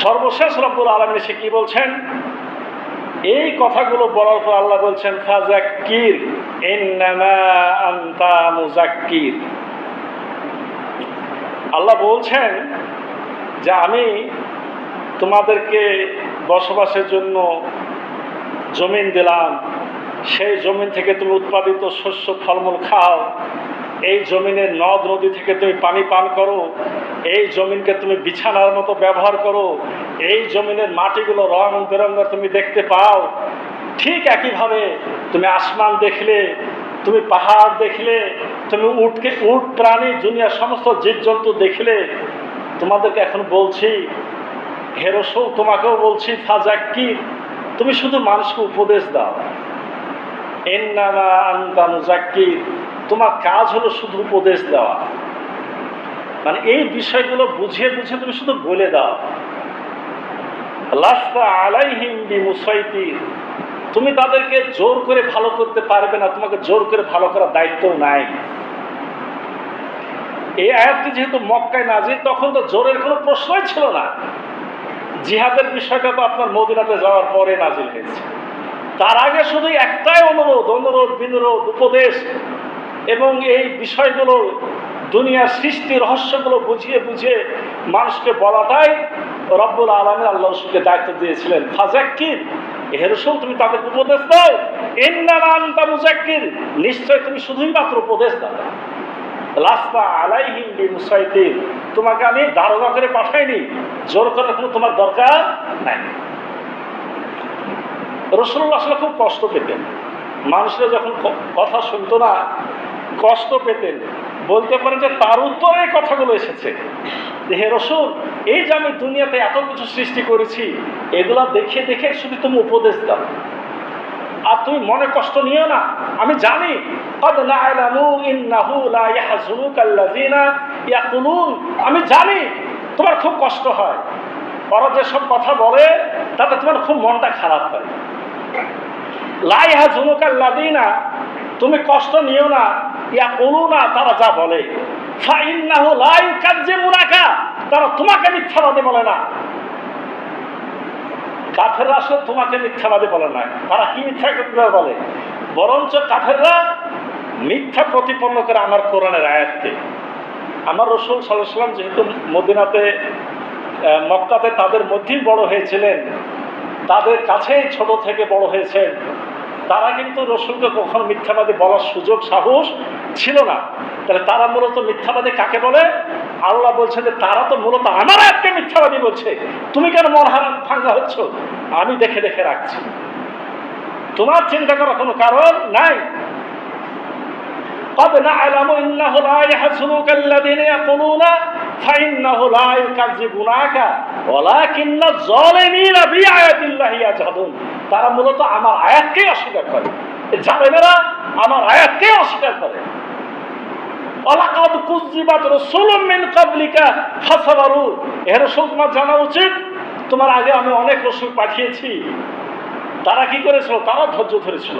সর্বশেষ রব্বুল আলামিন সে কি বলছেন? এই কথাগুলো বলার পর আল্লাহ বলছেন ফাযাক্কির ইন্নামা আনতা মুযাক্কির। আল্লাহ বলছেন যে আমি তোমাদেরকে বসবাসের জন্য জমিন দিলাম, সেই জমিন থেকে তুমি উৎপাদিত শস্য ফলমূল খাও, এই জমিনের নদ নদী থেকে তুমি পানি পান করো, এই জমিনকে তুমি বিছানার মতো ব্যবহার করো, এই জমিনের মাটিগুলো রং বেরঙের তুমি দেখতে পাও। ঠিক একইভাবে তুমি আসমান দেখলে, তুমি পাহাড় দেখলে, তুমি উট প্রাণী দুনিয়ার সমস্ত জীবজন্তু দেখলে, তোমাদেরকে এখন বলছি হে রাসূল, তোমাকেও বলছি ফাযাক্কির, তুমি শুধু মানুষকে উপদেশ দাও। ইন্নামা আনতা মুযাক্কির, তোমার কাজ হলো শুধু উপদেশ দেওয়া, মানে এই বিষয়গুলো বুঝিয়ে বুঝিয়ে তুমি শুধু বলে দাও। লাস্তা আলাইহিম বিমুসাইতির, তুমি তাদেরকে জোর করে ভালো করতে পারবে না, তোমাকে জোর করে ভালো করার দায়িত্ব নাই। এই আয়াতটি যেহেতু মক্কায় নাজিল, তখন তো জোরের কোনো প্রশ্নই ছিল না। জিহাদের বিষয়টা তো আপনার মদিনাতে যাওয়ার পরে নাজিল হয়েছে। তার আগে শুধু একটাই অনুরোধ বিনুরোধ উপদেশ এবং এই বিষয়গুলো দুনিয়ার সৃষ্টি রহস্যগুলো বুঝিয়ে বুঝিয়ে মানুষকে বলাটাই রব্বুল আলামিন আল্লাহ রাসূলকে দায়িত্ব দিয়েছিলেন। ফাযাক্কির, হে রাসূল তুমি তাদেরকে উপদেশ দাও। ইন্নামা আনতা মুযাক্কির, নিশ্চয় তুমি শুধুই মাত্র উপদেশ দাও। লাস্তা আলাইহিম বিমুসাইতির, তোমাকে আমি দারোগা করে পাঠাইনি, জোর করার কোনো তোমার দরকার নাই। রাসূলুল্লাহ আসলে খুব কষ্ট পেতেন, মানুষরা যখন কথা শুনতো না কষ্ট পেতেন। বলতে পারেন যে তার উত্তরে এই কথাগুলো এসেছে যে হে রাসূল, এই যে আমি দুনিয়াতে এত কিছু সৃষ্টি করেছি, এগুলা দেখে দেখে শুধু তুমি উপদেশ দাও, আর তুমি মনে কষ্ট নিও না। আমি জানি ক্বাদ না'লামু ইন্নাহু লা ইয়াহযুনুকাল্লাযীনা ইয়াকুলুন, আমি জানি তোমার খুব কষ্ট হয়, ওরা যেসব কথা বলে তাতে তোমার খুব মনটা খারাপ হয়। লা ইয়াহযুনুকাল্লাযীনা, তুমি কষ্ট নিও না, ইয়াকুলুনা, তারা যা বলে, ফাইন্নাহু লা ইউকাযযিবুনাকা, তারা তোমাকে মিথ্যাবাদী বলে না। কাফেররা আসলে তোমাকে মিথ্যাবাদী বলে না, তারা কি মিথ্যা বলে? বরঞ্চ কাফেররা মিথ্যা প্রতিপন্ন করে আমার কোরআনের আয়াতকে। আমার রাসূল সাল্লাল্লাহু আলাইহি ওয়াসাল্লাম যেহেতু মদিনাতে মক্কাতে তাদের মধ্যেই বড় হয়েছিলেন, তাদের কাছেই ছোট থেকে বড় হয়েছেন, তারা কিন্তু রাসূলকে কখনো মিথ্যাবাদী বলার সুযোগ সাহস ছিল না। তাহলে তারা মূলত মিথ্যাবাদী কাকে বলে? আল্লাহ বলছে যে তারা তো মূলত আমার আয়াতকে মিথ্যাবাদী বলছে, তুমি কেন মন ভাঙ্গা হচ্ছ? আমি দেখে দেখে রাখছি, তোমার চিন্তা করার কোনো কারণ নাই। قد نعلم إنه لا يحزنك الذين يقولون فإنه لا يكذبونك ولكن الظالمين بآيات الله يجحدون, তারা মূলত আমার আয়াতকেই অস্বীকার করে, জালেমেরা আমার আয়াতকেই অস্বীকার করে। ওয়ালাকাদ কুযযিবাত রাসূলুম মিন ক্বাবলিকা ফাসাবারু, এর রাসূল তোমার জানা উচিত তোমার আগে আমি অনেক রাসূল পাঠিয়েছি, তারা কি করেছিল? তারা ধৈর্য ধরেছিল।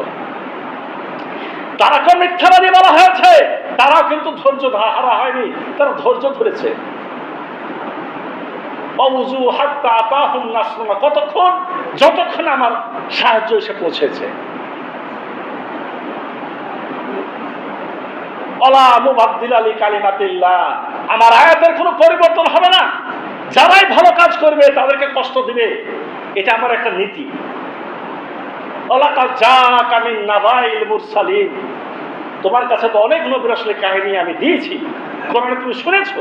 তারাকে মিথ্যাবাদী বলা হয়েছে, তারাও কিন্তু ধৈর্য হারা হয়নি, তারা ধৈর্য ধরেছে। অবুজু হাত্তা আতাহুম নাসরুনা, কতক্ষণ? যতক্ষণ আমার সাহায্য এসে পৌঁছেছে। ওয়ালা মুবাদদিলা লিকালিমাতিল্লাহ, আমার আয়াতের কোনো পরিবর্তন হবে না। যারাই ভালো কাজ করবে তাদেরকে কষ্ট দিবে, এটা আমার একটা নীতি। ওয়ালাকাদ জাআকা মিন নাবাইল মুরসালিন, তোমার কাছে তো অনেক নবী রাসূলের কাহিনী আমি দিয়েছি, কোরআনে তুমি শুনেছো।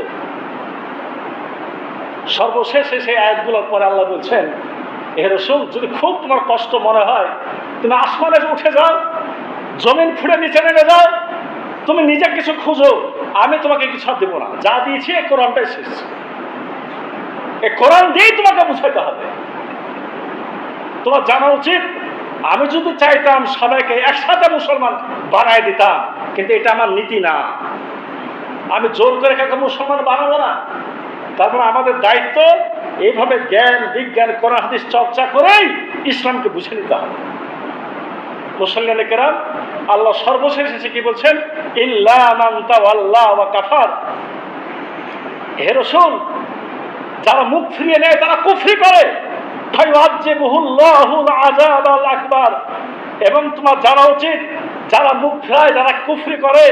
সর্বশেষে সেই আয়াতগুলোর পরে আল্লাহ বলছেন হে রাসূল, যদি খুব তোমার কষ্ট মনে হয় তুমি আসমানে উঠে যাও, জমিন ফুঁড়ে নিচে নেমে যাও, তুমি নিজে কিছু খুঁজো, আমি তোমাকে কিছু আর দেবো না। যা দিয়েছি এই কোরআনটাই শেষ, এই কোরআন দিয়েই তোমাকে বুঝাইতে হবে। তোমার জানা উচিত আমি যদি চাইতাম সবাইকে একসাথে মুসলমান বানাই দিতাম, কিন্তু এটা আমার নীতি না। আমি জোর করে কাউকে মুসলমান বানাবো না। তারপর আমাদের দায়িত্ব এইভাবে জ্ঞান বিজ্ঞান কোরআন হাদিস চর্চা করেই ইসলামকে বুঝে নিতে হবে। মুসলমানে কেরাম, আল্লাহ সর্বশেষ এসে কি বলছেন? ইল্লা মান তাওয়াল্লা ওয়া কাফার, হে রাসূল যারা মুখ ফিরিয়ে নেয় তারা কুফরি করে, ফায়ুআযিবুহুল্লাহুল আযাবাল আকবার। এবং তোমার জানা উচিত যারা মুখ ফেরায়, যারা কুফরি করে,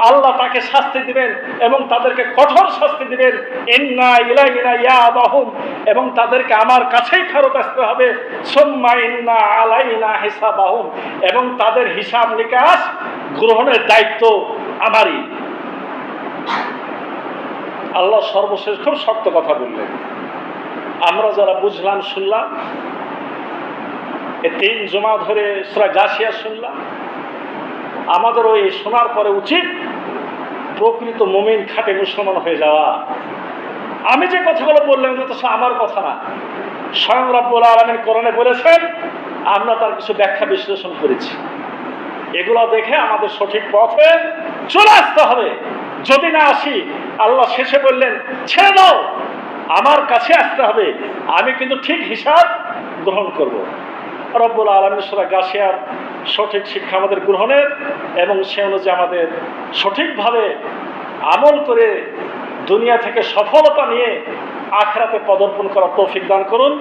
আল্লাহ তাকে শাস্তি দিবেন এবং তাদেরকে কঠোর শাস্তি দিবেন। ইন্না ইলাইনা ইয়াবাহুম, এবং তাদেরকে আমার কাছেই ফেরত আসতে হবে। সুম্মা ইন্না আলাইনা হিসাবাহুম, এবং তাদের হিসাব নিকাশ গ্রহণের দায়িত্ব আমারই। আল্লাহ সর্বশেষ খুব শক্ত কথা বললেন। আমরা যারা বুঝলাম, শুনলাম, এই 3 জুমা ধরে সূরা গাশিয়া শুনলাম, আমাদেরও এই শোনার পরে উচিত প্রকৃত মুমিন খাঁটি মুসলমান হয়ে যাওয়া। আমি যে কথাগুলো বললাম এগুলো তো আমার কথা না, স্বয়ং রব্বুল আলামিন কোরআনে বলেছেন, আমরা তার কিছু ব্যাখ্যা বিশ্লেষণ করেছি। এগুলো দেখে আমাদের সঠিক পথে চলে আসতে হবে। যদি না আসি, আল্লাহ শেষে বললেন ছেড়ে দাও, আমার কাছে আসতে হবে, আমি কিন্তু ঠিক হিসাব গ্রহণ করব। রব্বুল আলামিন সূরা গাশিয়ার সঠিক শিক্ষা আমাদের গ্রহণের এবং সে অনুযায়ী আমাদের সঠিকভাবে আমল করে দুনিয়া থেকে সফলতা নিয়ে আখিরাতে পদার্পণ করার তৌফিক দান করুন।